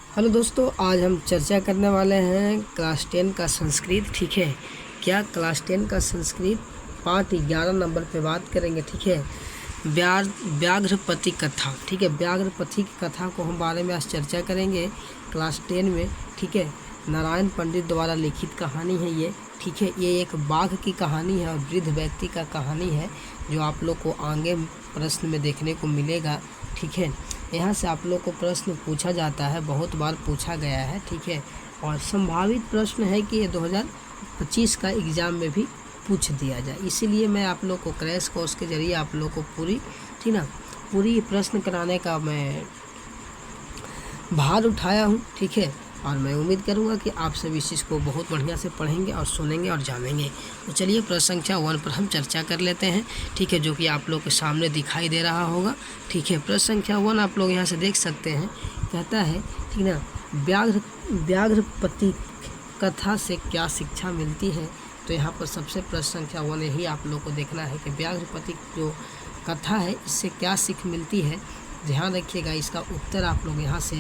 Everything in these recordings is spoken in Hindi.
हेलो दोस्तों, आज हम चर्चा करने वाले हैं क्लास 10 का संस्कृत। ठीक है, क्या क्लास 10 का संस्कृत पाठ 11 नंबर पे बात करेंगे। ठीक है, व्याघ्रपति कथा। ठीक है, व्याघ्रपति की कथा को हम बारे में आज चर्चा करेंगे क्लास 10 में। ठीक है, नारायण पंडित द्वारा लिखित कहानी है ये। ठीक है, ये एक बाघ की कहानी है और वृद्ध व्यक्ति का कहानी है, जो आप लोग को आगे प्रश्न में देखने को मिलेगा। ठीक है, यहाँ से आप लोग को प्रश्न पूछा जाता है, बहुत बार पूछा गया है। ठीक है, और संभावित प्रश्न है कि ये 2025 का एग्ज़ाम में भी पूछ दिया जाए, इसीलिए मैं आप लोग को क्रैश कोर्स के ज़रिए आप लोग को पूरी प्रश्न कराने का मैं भार उठाया हूँ। ठीक है, और मैं उम्मीद करूँगा कि आप सभी इस चीज़ को बहुत बढ़िया से पढ़ेंगे और सुनेंगे और जानेंगे। तो चलिए प्रश्न संख्या 1 पर हम चर्चा कर लेते हैं। ठीक है, जो कि आप लोग के सामने दिखाई दे रहा होगा। ठीक है, प्रश्न संख्या 1 आप लोग यहाँ से देख सकते हैं। कहता है, ठीक ना, व्याघ्रपति कथा से क्या शिक्षा मिलती है। तो यहाँ पर सबसे प्रश्न संख्या 1 यही आप लोग को देखना है कि व्याघ्रपति जो कथा है इससे क्या सीख मिलती है। ध्यान रखिएगा, इसका उत्तर आप लोग यहाँ से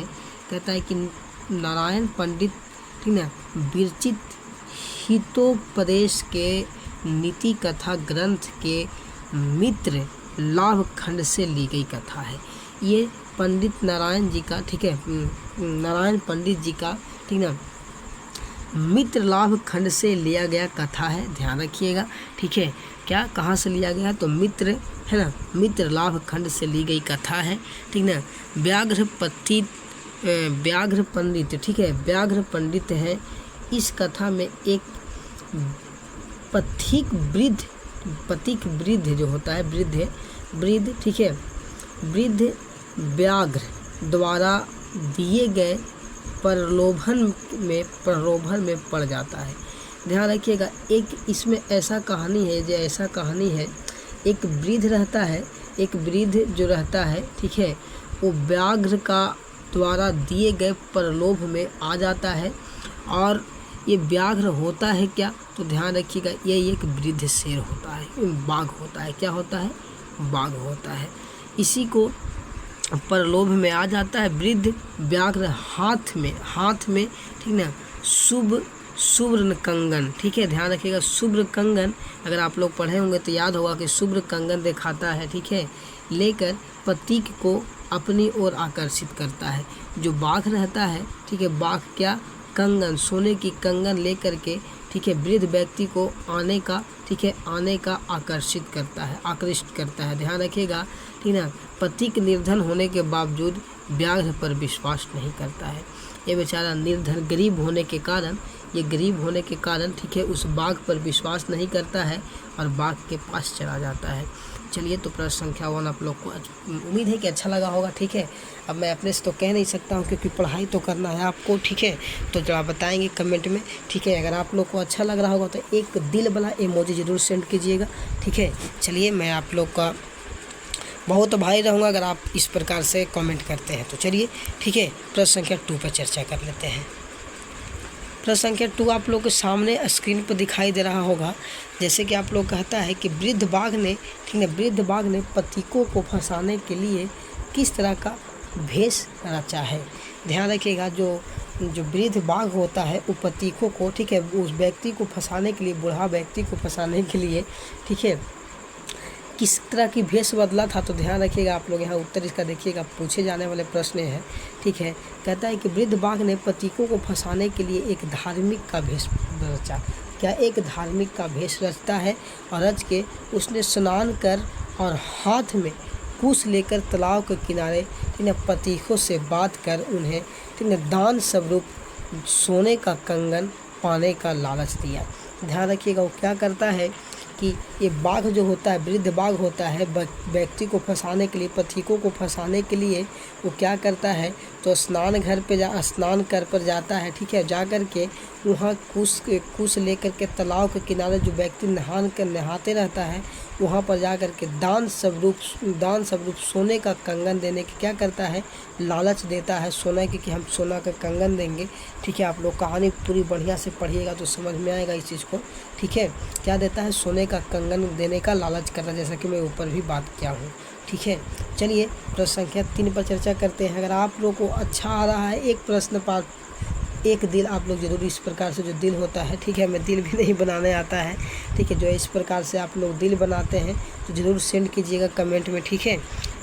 कहता है कि नारायण पंडित, ठीक ना, विरचित हितोपदेश के नीति कथा ग्रंथ के मित्र लाभ खंड से ली गई कथा है। ये पंडित नारायण जी का, ठीक है, नारायण पंडित जी का, ठीक ना, मित्र लाभ खंड से लिया गया कथा है। ध्यान रखिएगा। ठीक है, क्या कहाँ से लिया गया, तो मित्र है ना, मित्र लाभ खंड से ली गई कथा है। ठीक ना, व्याघ्र पंडित, ठीक है, व्याघ्र पंडित है। इस कथा में एक पथिक वृद्ध जो होता है, वृद्ध, ठीक है, वृद्ध व्याघ्र द्वारा दिए गए प्रलोभन में पड़ जाता है। ध्यान रखिएगा, एक इसमें ऐसा कहानी है, एक वृद्ध रहता है, एक वृद्ध जो रहता है, ठीक है, वो व्याघ्र का द्वारा दिए गए प्रलोभ में आ जाता है। और ये व्याघ्र होता है क्या, तो ध्यान रखिएगा, ये एक वृद्ध शेर होता है, बाघ होता है। क्या होता है, बाघ होता है। इसी को प्रलोभ में आ जाता है वृद्ध व्याघ्र। हाथ में ठीक ना, शुभ्र कंगन, ठीक है, ध्यान रखिएगा, शुभ्र कंगन अगर आप लोग पढ़े होंगे तो याद होगा कि शुभ्र कंगन दिखाता है। ठीक है, लेकर पथिक को अपनी ओर आकर्षित करता है। जो बाघ रहता है, ठीक है, बाघ क्या, कंगन, सोने की कंगन लेकर के, ठीक है, वृद्ध व्यक्ति को आने का आकर्षित करता है। ध्यान रखिएगा, ठीक ना, पथिक निर्धन होने के बावजूद व्याघ्र पर विश्वास नहीं करता है। ये बेचारा निर्धन गरीब होने के कारण, ठीक है, उस बाघ पर विश्वास नहीं करता है और बाघ के पास चला जाता है। चलिए, तो प्रश्न संख्या 1 आप लोग को उम्मीद है कि अच्छा लगा होगा। ठीक है, अब मैं अपने से तो कह नहीं सकता हूँ क्योंकि पढ़ाई तो करना है आपको। ठीक है, तो जरा बताएंगे कमेंट में। ठीक है, अगर आप लोग को अच्छा लग रहा होगा तो एक दिल वाला इमोजी ज़रूर सेंड कीजिएगा। ठीक है, चलिए, मैं आप लोग का बहुत भाई रहूँगा अगर आप इस प्रकार से कमेंट करते हैं। तो चलिए, ठीक है, प्रश्न संख्या 2 पर चर्चा कर लेते हैं। प्रश्न संख्या 2 आप लोग के सामने स्क्रीन पर दिखाई दे रहा होगा। जैसे कि आप लोग कहता है कि वृद्ध बाघ ने पथिकों को फंसाने के लिए किस तरह का भेष रचा है। ध्यान रखिएगा, जो वृद्ध बाघ होता है वो पथिकों को, ठीक है, उस व्यक्ति को फंसाने के लिए, बूढ़ा व्यक्ति को फंसाने के लिए, ठीक है, किस तरह की भेष बदला था। तो ध्यान रखिएगा, आप लोग यहाँ उत्तर इसका देखिएगा, पूछे जाने वाले प्रश्न हैं। ठीक है, कहता है कि वृद्ध बाघ ने पथिकों को फंसाने के लिए एक धार्मिक का भेष रचा। क्या एक धार्मिक का भेष रचता है और रच के उसने स्नान कर और हाथ में कुश लेकर तालाब के किनारे, ठीक है, पथिकों से बात कर उन्हें, ठीक है, दान स्वरूप सोने का कंगन पाने का लालच दिया। ध्यान रखिएगा, वो क्या करता है कि ये बाघ जो होता है, वृद्ध बाघ होता है, व्यक्ति को फंसाने के लिए, पथिकों को फंसाने के लिए वो क्या करता है, तो स्नान कर पर जाता है। ठीक है, जा कर के वहाँ कुश लेकर के तालाब के किनारे जो व्यक्ति नहाते रहता है, वहाँ पर जा कर के दान स्वरूप सोने का कंगन देने की क्या करता है, लालच देता है सोना की, कि हम सोना का कंगन देंगे। ठीक है, आप लोग कहानी पूरी बढ़िया से पढ़िएगा तो समझ में आएगा इस चीज़ को। ठीक है, क्या देता है, सोने का कंगन देने का लालच कर रहा है, जैसा कि मैं ऊपर भी बात किया हूँ। ठीक है। चलिए प्रश्न संख्या 3 पर चर्चा करते हैं। अगर आप लोग को अच्छा आ रहा है, एक प्रश्न पर एक दिल आप लोग जरूर इस प्रकार से जो दिल होता है, ठीक है, हमें दिल भी नहीं बनाने आता है, ठीक है, जो इस प्रकार से आप लोग दिल बनाते हैं तो ज़रूर सेंड कीजिएगा कमेंट में, ठीक है।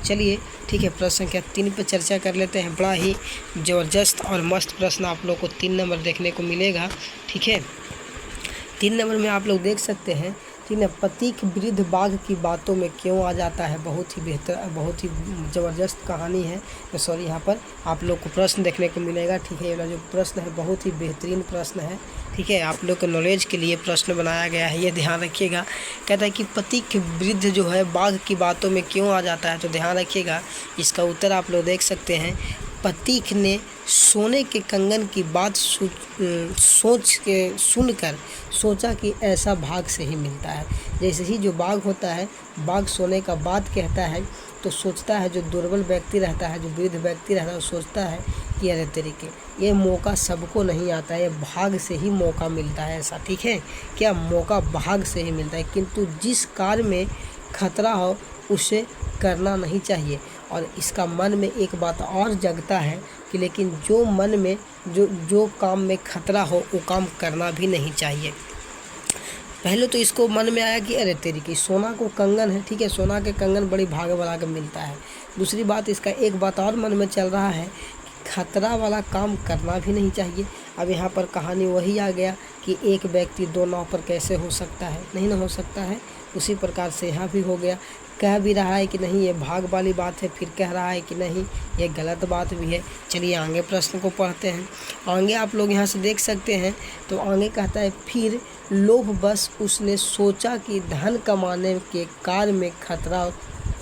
चलिए ठीक है, प्रश्न संख्या 3 पर चर्चा कर लेते हैं। बड़ा ही ज़बरदस्त और मस्त प्रश्न आप लोग को 3 नंबर देखने को मिलेगा, ठीक है। 3 नंबर में आप लोग देख सकते हैं, ठीक है, पथिक वृद्ध बाघ की बातों में क्यों आ जाता है। बहुत ही बेहतर, बहुत ही ज़बरदस्त कहानी है। तो सॉरी, यहाँ पर आप लोग को प्रश्न देखने को मिलेगा, ठीक है। ये जो प्रश्न है बहुत ही बेहतरीन प्रश्न है, ठीक है, आप लोग के नॉलेज के लिए प्रश्न बनाया गया है, ये ध्यान रखिएगा। कहता है कि पथिक वृद्ध जो है बाघ की बातों में क्यों आ जाता है, तो ध्यान रखिएगा। इसका उत्तर आप लोग देख सकते हैं। पथिक ने सोने के कंगन की बात सुनकर सोचा कि ऐसा बाघ से ही मिलता है। जैसे ही जो बाघ होता है, बाघ सोने का बात कहता है तो सोचता है, जो दुर्बल व्यक्ति रहता है, जो वृद्ध व्यक्ति रहता है, वो सोचता है कि अरे तरीके ये मौका सबको नहीं आता है, ये भाग से ही मौका मिलता है ऐसा, ठीक है, क्या मौका भाग से ही मिलता है। किंतु जिस कार्य में खतरा हो उसे करना नहीं चाहिए। और इसका मन में एक बात और जगता है कि लेकिन जो मन में जो काम में खतरा हो वो काम करना भी नहीं चाहिए। पहले तो इसको मन में आया कि अरे तेरी की सोना को कंगन है, ठीक है, सोना के कंगन बड़ी भाग वाला के मिलता है। दूसरी बात, इसका एक बात और मन में चल रहा है, खतरा वाला काम करना भी नहीं चाहिए। अब यहाँ पर कहानी वही आ गया कि एक व्यक्ति 2 नाव पर कैसे हो सकता है, नहीं ना हो सकता है। उसी प्रकार से यहाँ भी हो गया, कह भी रहा है कि नहीं ये भाग वाली बात है, फिर कह रहा है कि नहीं ये गलत बात भी है। चलिए आगे प्रश्न को पढ़ते हैं। आगे आप लोग यहाँ से देख सकते हैं, तो आगे कहता है, फिर लोभवश उसने सोचा कि धन कमाने के कार्य में खतरा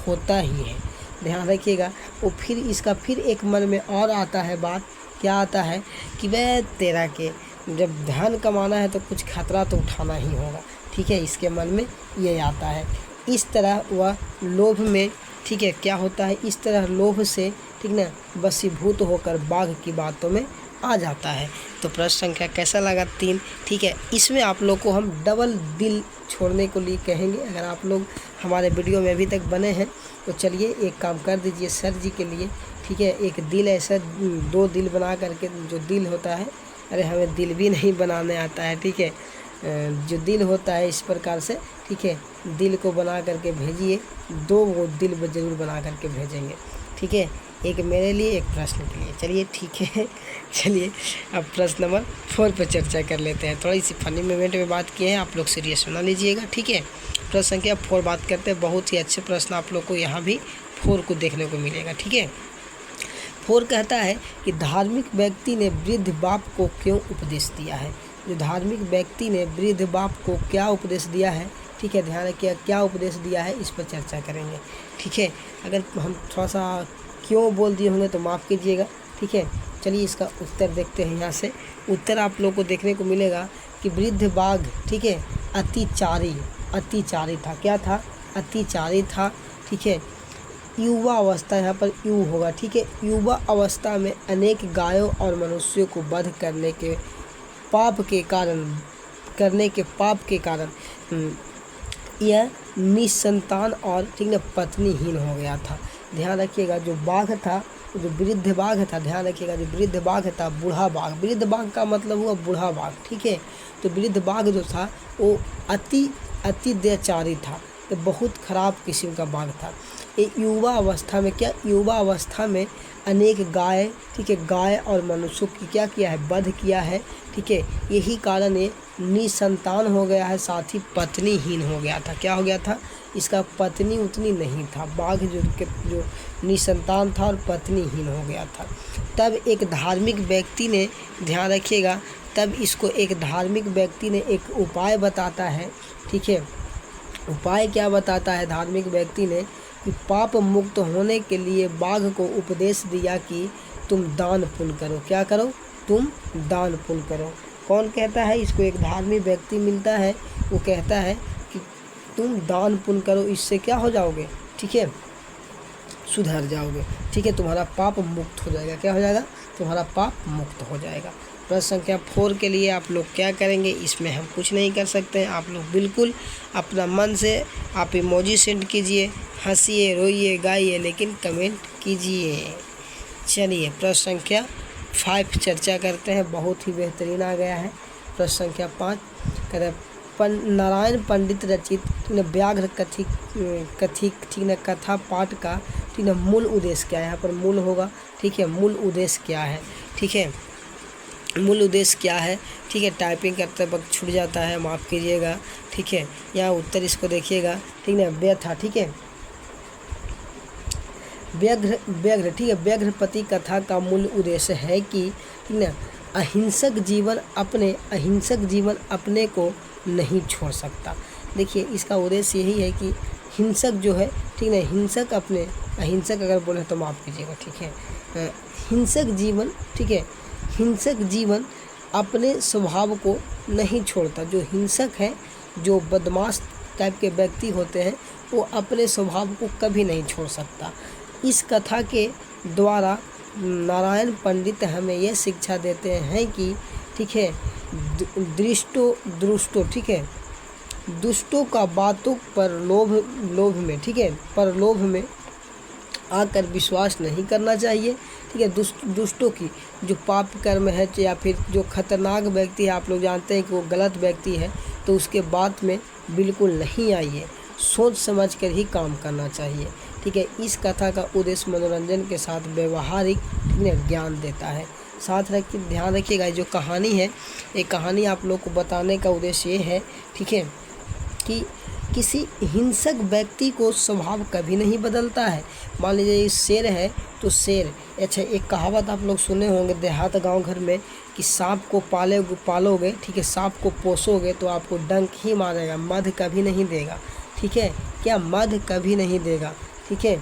होता ही है। ध्यान रखिएगा। वो फिर इसका फिर एक मन में और आता है बात, क्या आता है कि वह तेरा के जब धन कमाना है तो कुछ खतरा तो उठाना ही होगा, ठीक है, इसके मन में ये आता है। इस तरह वह लोभ में, ठीक है, क्या होता है, इस तरह लोभ से, ठीक ना, वशीभूत होकर बाघ की बातों में आ जाता है। तो प्रश्न संख्या कैसा लगा 3, ठीक है। इसमें आप लोग को हम डबल दिल छोड़ने को लिए कहेंगे। अगर आप लोग हमारे वीडियो में अभी तक बने हैं तो चलिए एक काम कर दीजिए सर जी के लिए, ठीक है, एक दिल ऐसा 2 दिल बना करके, जो दिल होता है, अरे हमें दिल भी नहीं बनाने आता है, ठीक है, जो दिल होता है इस प्रकार से, ठीक है, दिल को बना करके भेजिए। 2 वो दिल ज़रूर बना करके भेजेंगे, ठीक है, एक मेरे लिए, एक प्रश्न के लिए। चलिए ठीक है। चलिए अब प्रश्न नंबर 4 पर चर्चा कर लेते हैं। थोड़ी सी फनी मोमेंट में बात किए हैं, आप लोग सीरियस बना लीजिएगा, ठीक है। प्रश्न संख्या 4 बात करते हैं। बहुत ही अच्छे प्रश्न आप लोग को यहाँ भी 4 को देखने को मिलेगा, ठीक है। 4 कहता है कि धार्मिक व्यक्ति ने वृद्ध बाप को क्यों उपदेश दिया है। जो धार्मिक व्यक्ति ने वृद्ध बाप को क्या उपदेश दिया है, ठीक है, ध्यान रखिए, क्या उपदेश दिया है, इस पर चर्चा करेंगे, ठीक है। अगर हम थोड़ा सा क्यों बोल दिए होंगे तो माफ़ कीजिएगा, ठीक है। चलिए इसका उत्तर देखते हैं। यहाँ से उत्तर आप लोग को देखने को मिलेगा कि वृद्ध बाघ, ठीक है, अतिचारी था। क्या था? अतिचारी था, ठीक है। युवा अवस्था, यहाँ पर यू होगा, ठीक है। युवा अवस्था में अनेक गायों और मनुष्यों को वध करने के पाप के कारण यह निसंतान और, ठीक है, पत्नीहीन हो गया था। ध्यान रखिएगा, जो बाघ था, जो वृद्ध बाघ था, ध्यान रखिएगा, जो वृद्ध बाघ था, बूढ़ा बाघ, वृद्ध बाघ का मतलब हुआ बूढ़ा बाघ, ठीक है। तो वृद्ध बाघ जो था वो अतिदयाचारी था, तो बहुत ख़राब किस्म का बाघ था। ये युवा अवस्था में, क्या युवा अवस्था में अनेक गाय, ठीक है, गाय और मनुष्यों की क्या किया है, वध किया है, ठीक है। यही कारण ये निसंतान हो गया है, साथ ही पत्नीहीन हो गया था। क्या हो गया था? इसका पत्नी उतनी नहीं था। बाघ जो निसंतान था और पत्नीहीन हो गया था। तब एक धार्मिक व्यक्ति ने, ध्यान रखिएगा, तब इसको एक धार्मिक व्यक्ति ने एक उपाय बताता है, ठीक है। उपाय क्या बताता है धार्मिक व्यक्ति ने? कि पाप मुक्त होने के लिए बाघ को उपदेश दिया कि तुम दान पुण्य करो। क्या करो? तुम दान पुण्य करो। कौन कहता है? इसको एक धार्मिक व्यक्ति मिलता है, वो कहता है कि तुम दान पुण्य करो, इससे क्या हो जाओगे, ठीक है, सुधर जाओगे, ठीक है, तुम्हारा पाप मुक्त हो जाएगा। क्या हो जाएगा? तुम्हारा पाप मुक्त हो जाएगा। प्रश्न संख्या 4 के लिए आप लोग क्या करेंगे, इसमें हम कुछ नहीं कर सकते हैं। आप लोग बिल्कुल अपना मन से आप इमोजी सेंड कीजिए, हंसिए, रोइए, गाइए, लेकिन कमेंट कीजिए। चलिए प्रश्न संख्या 5 चर्चा करते हैं। बहुत ही बेहतरीन आ गया है। प्रश्न संख्या 5 कहते हैं नारायण पंडित रचित व्याघ्र कथा पाठ का ठीक है मूल उद्देश्य क्या है। यहाँ पर मूल होगा, ठीक है, मूल उद्देश्य क्या है, ठीक है, मूल उद्देश्य क्या है, ठीक है। टाइपिंग करते वक्त छूट जाता है, माफ़ कीजिएगा, ठीक है। यहाँ उत्तर इसको देखिएगा, ठीक है, व्यथा, ठीक है, व्याघ्र, ठीक है, व्याघ्रपति कथा का मूल उद्देश्य है कि ठीक है अहिंसक जीवन अपने को नहीं छोड़ सकता। देखिए इसका उद्देश्य यही है कि हिंसक जो है, ठीक है, हिंसक अपने, अहिंसक अगर बोले तो माफ़ कीजिएगा, ठीक है, हिंसक जीवन, ठीक है, हिंसक जीवन अपने स्वभाव को नहीं छोड़ता। जो हिंसक है, जो बदमाश टाइप के व्यक्ति होते हैं, वो अपने स्वभाव को कभी नहीं छोड़ सकता। इस कथा के द्वारा नारायण पंडित हमें यह शिक्षा देते हैं कि ठीक है दुष्टों, ठीक है, दुष्टों का बातों पर लोभ में, ठीक है, पर लोभ में आकर विश्वास नहीं करना चाहिए, ठीक है। दुष्टों की जो पाप कर्म है या फिर जो खतरनाक व्यक्ति है, आप लोग जानते हैं कि वो गलत व्यक्ति है, तो उसके बात में बिल्कुल नहीं आइए, सोच समझ कर ही काम करना चाहिए, ठीक है। इस कथा का उद्देश्य मनोरंजन के साथ व्यवहारिक ज्ञान देता है। साथ रखिए, ध्यान रखिएगा, जो कहानी है, एक कहानी आप लोग को बताने का उद्देश्य ये है, ठीक है, कि किसी हिंसक व्यक्ति को स्वभाव कभी नहीं बदलता है। मान लीजिए ये शेर है, तो शेर, अच्छा एक कहावत आप लोग सुने होंगे देहात गांव घर में कि सांप को पालोगे, ठीक है, सांप को पोसोगे तो आपको डंक ही मारेगा, मध कभी नहीं देगा, ठीक है, क्या मध कभी नहीं देगा, ठीक है।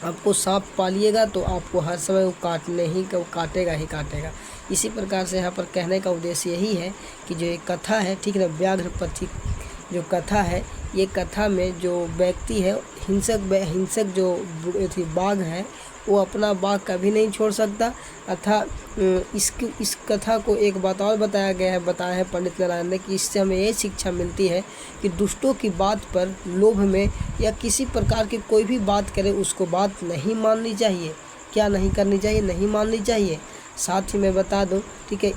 आपको सांप पालिएगा तो आपको हर समय वो काटेगा ही काटेगा। इसी प्रकार से यहाँ पर कहने का उद्देश्य यही है कि जो एक कथा है, ठीक है, व्याघ्रपति जो कथा है, ये कथा में जो व्यक्ति है, हिंसक जो बाघ है, वो अपना बाघ कभी नहीं छोड़ सकता। अर्थात इस कथा को एक बात और बताया है पंडित नारायण ने कि इससे हमें ये शिक्षा मिलती है कि दुष्टों की बात पर लोभ में या किसी प्रकार की कोई भी बात करे उसको बात नहीं माननी चाहिए। क्या नहीं करनी चाहिए? नहीं माननी चाहिए। साथ ही मैं बता दूं, ठीक है,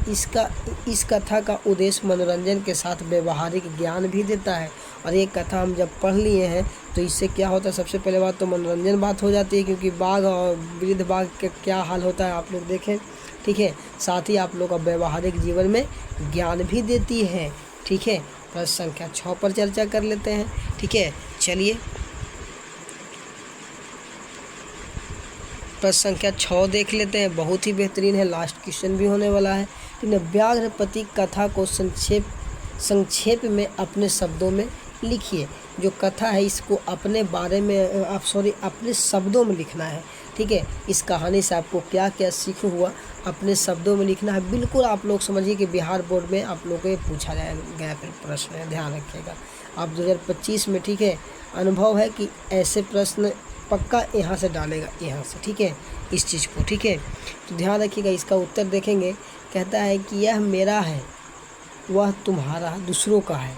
इस कथा का उद्देश्य मनोरंजन के साथ व्यवहारिक ज्ञान भी देता है। और ये कथा हम जब पढ़ लिए हैं तो इससे क्या होता है, सबसे पहले बात तो मनोरंजन बात हो जाती है, क्योंकि बाघ और वृद्ध बाघ का क्या हाल होता है आप लोग देखें, ठीक है। साथ ही आप लोग का व्यवहारिक जीवन में ज्ञान भी देती है, ठीक है। प्रश्न संख्या 6 पर चर्चा कर लेते हैं, ठीक है। चलिए प्रश्न संख्या 6 देख लेते हैं, बहुत ही बेहतरीन है, लास्ट क्वेश्चन भी होने वाला है। व्याघ्रपति कथा को संक्षेप में अपने शब्दों में लिखिए। जो कथा है इसको अपने बारे में अपने शब्दों में लिखना है, ठीक है। इस कहानी से आपको क्या क्या सीख हुआ अपने शब्दों में लिखना है। बिल्कुल आप लोग समझिए कि बिहार बोर्ड में आप लोगों को ये पूछा गया फिर प्रश्न है, ध्यान रखिएगा। आप 2025 में, ठीक है, अनुभव है कि ऐसे प्रश्न पक्का यहाँ से डालेगा, यहाँ से, ठीक है, इस चीज़ को, ठीक है। तो ध्यान रखिएगा। इसका उत्तर देखेंगे, कहता है कि यह मेरा है वह तुम्हारा दूसरों का है।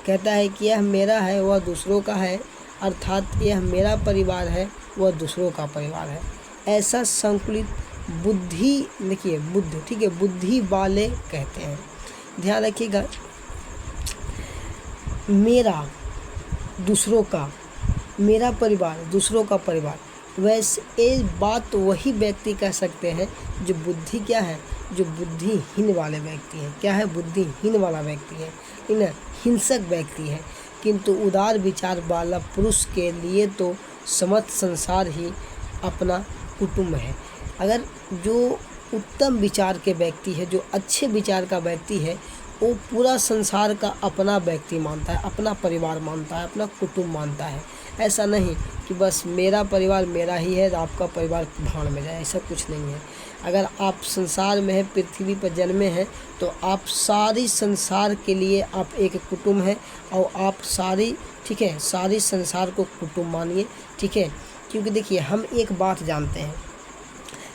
कहता है कि यह मेरा है वह दूसरों का है, अर्थात यह मेरा परिवार है वह दूसरों का परिवार है। ऐसा संकुलित बुद्धि, देखिए बुद्ध, ठीक है, बुद्धि वाले कहते हैं। ध्यान रखिएगा, मेरा दूसरों का, मेरा परिवार दूसरों का परिवार, वैसे ये बात वही व्यक्ति कह सकते हैं जो बुद्धि क्या है, जो बुद्धिहीन वाले व्यक्ति हैं। क्या है? बुद्धिहीन वाला व्यक्ति है, इन हिंसक व्यक्ति है। किंतु उदार विचार वाला पुरुष के लिए तो समस्त संसार ही अपना कुटुंब है। अगर जो उत्तम विचार के व्यक्ति है, जो अच्छे विचार का व्यक्ति है, वो पूरा संसार का अपना व्यक्ति मानता है, अपना परिवार मानता है, अपना कुटुंब मानता है। ऐसा नहीं कि बस मेरा परिवार मेरा ही है, आपका परिवार भाड़ में जाए, ऐसा कुछ नहीं है। अगर आप संसार में है, पृथ्वी पर जन्मे हैं, तो आप सारी संसार के लिए आप एक कुटुंब हैं, और आप सारी, ठीक है, सारी संसार को कुटुंब मानिए, ठीक है। क्योंकि देखिए हम एक बात जानते हैं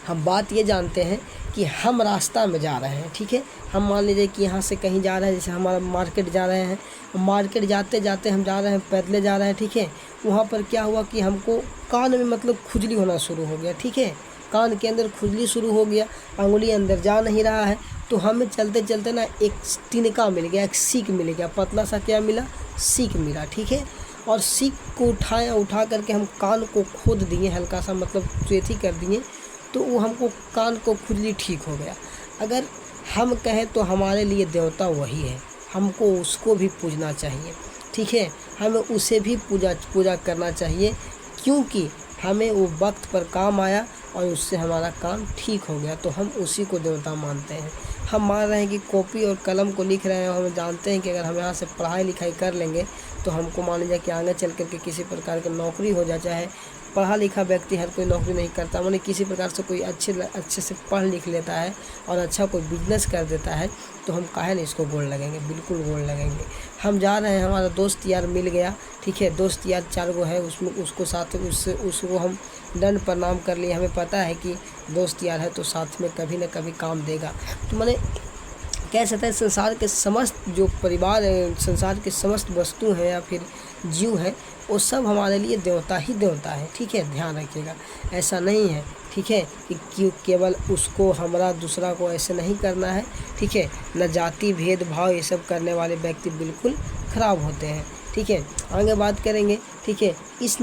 हम बात ये जानते हैं कि हम रास्ता में जा रहे हैं, ठीक है। हम मान लीजिए कि यहाँ से कहीं जा रहे हैं, जैसे हमारा मार्केट जा रहे हैं, मार्केट जाते जाते हम जा रहे हैं, पैदले जा रहे हैं, ठीक है। वहाँ पर क्या हुआ कि हमको कान में मतलब खुजली होना शुरू हो गया, ठीक है। कान के अंदर खुजली शुरू हो गया, अंगुली अंदर जा नहीं रहा है, तो हमें चलते चलते ना एक तिनका मिल गया, एक सीख मिल गया, पतला सा क्या मिला, सीख मिला, ठीक है। और सीख को उठा करके हम कान को खोद दिए, हल्का सा मतलब चेथी कर दिए, तो वो हमको कान को खुजली ठीक हो गया। अगर हम कहें तो हमारे लिए देवता वही है, हमको उसको भी पूजना चाहिए, ठीक है। हमें उसे भी पूजा करना चाहिए, क्योंकि हमें वो वक्त पर काम आया और उससे हमारा काम ठीक हो गया, तो हम उसी को देवता मानते हैं। हम मान रहे हैं कि कॉपी और कलम को लिख रहे हैं, और हम जानते हैं कि अगर हम यहाँ से पढ़ाई लिखाई कर लेंगे तो हमको मान लीजिए कि आगे चल करके किसी प्रकार की नौकरी हो जाए। चाहे पढ़ा लिखा व्यक्ति हर कोई नौकरी नहीं करता, माने किसी प्रकार से कोई अच्छे से पढ़ लिख लेता है और अच्छा कोई बिजनेस कर देता है, तो हम काहे नहीं इसको गोड़ लगेंगे, बिल्कुल गोड़ लगेंगे। हम जा रहे हैं, हमारा दोस्त यार मिल गया, ठीक है, दोस्त यार 4 गो है, उसमें उसको साथ उसको हम दंड प्रणाम कर लिए। हमें पता है कि दोस्त यार है तो साथ में कभी न कभी काम देगा। तो मैंने कह सकते हैं संसार के समस्त जो परिवार है, संसार के समस्त वस्तु हैं या फिर जीव हैं, वो सब हमारे लिए देवता ही देवता है, ठीक है। ध्यान रखिएगा, ऐसा नहीं है, ठीक है, कि केवल उसको हमारा दूसरा को ऐसे नहीं करना है, ठीक है। न जाति भेदभाव ये सब करने वाले व्यक्ति बिल्कुल ख़राब होते हैं, ठीक है। आगे बात करेंगे, ठीक है। इस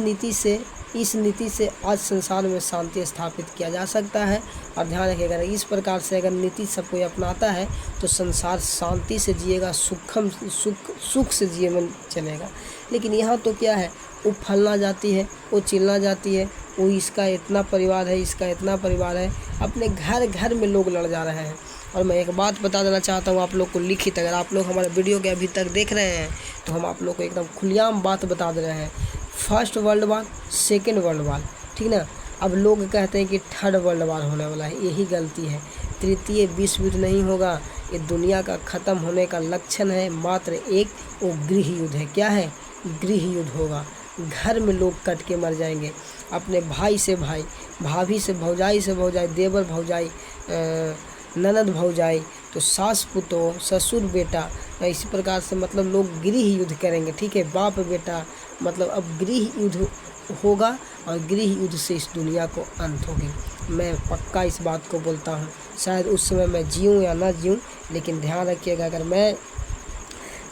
नीति से आज संसार में शांति स्थापित किया जा सकता है। और ध्यान रखिएगा, इस प्रकार से अगर नीति सब कोई अपनाता है तो संसार शांति से जिएगा, सुख से जीवन चलेगा। लेकिन यहाँ तो क्या है, वो फलना जाती है, वो चिलना जाती है, वो इसका इतना परिवार है, इसका इतना परिवार है, अपने घर घर में लोग लड़ जा रहे हैं। और मैं एक बात बता देना चाहता हूँ आप लोग को लिखित, अगर आप लोग हमारे वीडियो के अभी तक देख रहे हैं तो हम आप लोग को एकदम खुलेआम बात बता दे रहे हैं। First world war, second world war, ठीक ना। अब लोग कहते हैं कि थर्ड वर्ल्ड वार होने वाला है, यही गलती है। तृतीय विश्व युद्ध नहीं होगा, ये दुनिया का ख़त्म होने का लक्षण है। मात्र एक वो गृह युद्ध है। क्या है? गृह युद्ध होगा। घर में लोग कट के मर जाएंगे, अपने भाई से भाई, भाभी से भौजाई, देवर भौजाई, ननद भौजाई, तो सास पुतोह, ससुर बेटा, इसी प्रकार से मतलब लोग गृह युद्ध करेंगे, ठीक है। बाप बेटा, मतलब अब गृह युद्ध होगा और गृह युद्ध से इस दुनिया को अंत होगी। मैं पक्का इस बात को बोलता हूँ। शायद उस समय मैं जीऊँ या ना जीऊँ, लेकिन ध्यान रखिएगा, अगर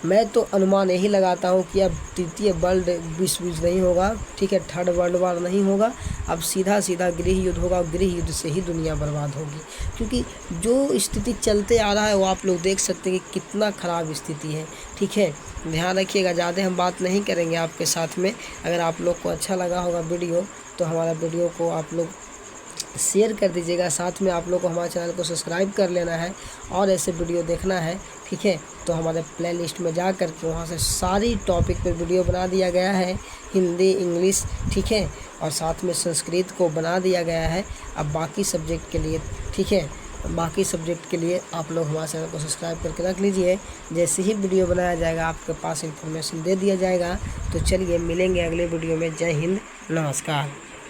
मैं तो अनुमान यही लगाता हूँ कि अब तृतीय वर्ल्ड विश्व युद्ध नहीं होगा, ठीक है, थर्ड वर्ल्ड वार नहीं होगा। अब सीधा गृह युद्ध होगा और गृह युद्ध से ही दुनिया बर्बाद होगी। क्योंकि जो स्थिति चलते आ रहा है वो आप लोग देख सकते हैं कि कितना ख़राब स्थिति है, ठीक है। ध्यान रखिएगा, ज़्यादा हम बात नहीं करेंगे आपके साथ में। अगर आप लोग को अच्छा लगा होगा वीडियो तो हमारा वीडियो को आप लोग शेयर कर दीजिएगा। साथ में आप लोग को हमारे चैनल को सब्सक्राइब कर लेना है और ऐसे वीडियो देखना है, ठीक है। तो हमारे प्लेलिस्ट में जा कर के वहाँ से सारी टॉपिक पर वीडियो बना दिया गया है, हिंदी, इंग्लिश, ठीक है, और साथ में संस्कृत को बना दिया गया है। अब बाकी सब्जेक्ट के लिए, ठीक है, बाकी सब्जेक्ट के लिए आप लोग हमारे चैनल को सब्सक्राइब करके रख लीजिए। जैसे ही वीडियो बनाया जाएगा आपके पास इन्फॉर्मेशन दे दिया जाएगा। तो चलिए मिलेंगे अगले वीडियो में। जय हिंद, नमस्कार।